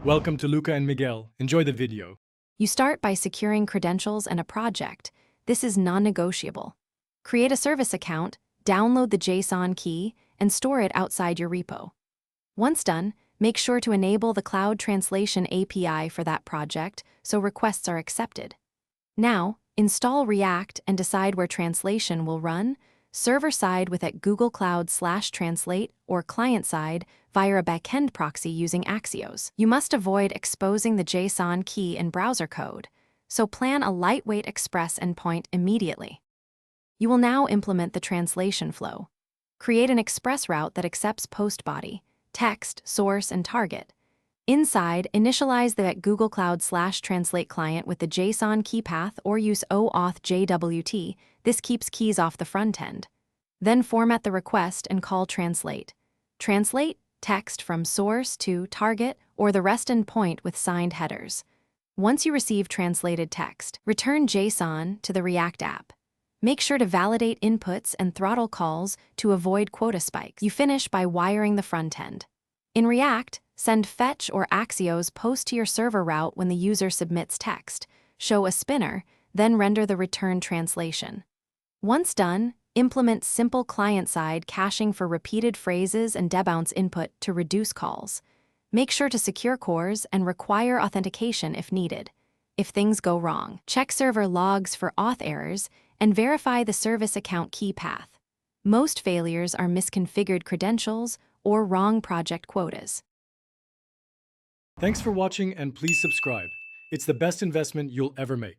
Welcome to Luca and Miguel. Enjoy the video. You start by securing credentials and a project. This is non-negotiable. Create a service account, download the JSON key, and store it outside your repo. Once done, make sure to enable the Cloud Translation API for that project so requests are accepted. Now, install React and decide where translation will run, server-side with at Google Cloud/Translate or client-side via a backend proxy using Axios. You must avoid exposing the JSON key in browser code, so plan a lightweight Express endpoint immediately. You will now implement the translation flow. Create an Express route that accepts post body, text, source, and target. Inside, initialize the at Google Cloud/Translate client with the JSON key path or use OAuth JWT. This keeps keys off the front end. Then format the request and call translate. Translate text from source to target or the REST endpoint with signed headers. Once you receive translated text, return JSON to the React app. Make sure to validate inputs and throttle calls to avoid quota spikes. You finish by wiring the front end. In React, send fetch or Axios post to your server route when the user submits text, show a spinner, then render the return translation. Once done, implement simple client-side caching for repeated phrases and debounce input to reduce calls. Make sure to secure cores and require authentication if needed. If things go wrong, check server logs for auth errors and verify the service account key path. Most failures are misconfigured credentials or wrong project quotas. Thanks for watching and please subscribe. It's the best investment you'll ever make.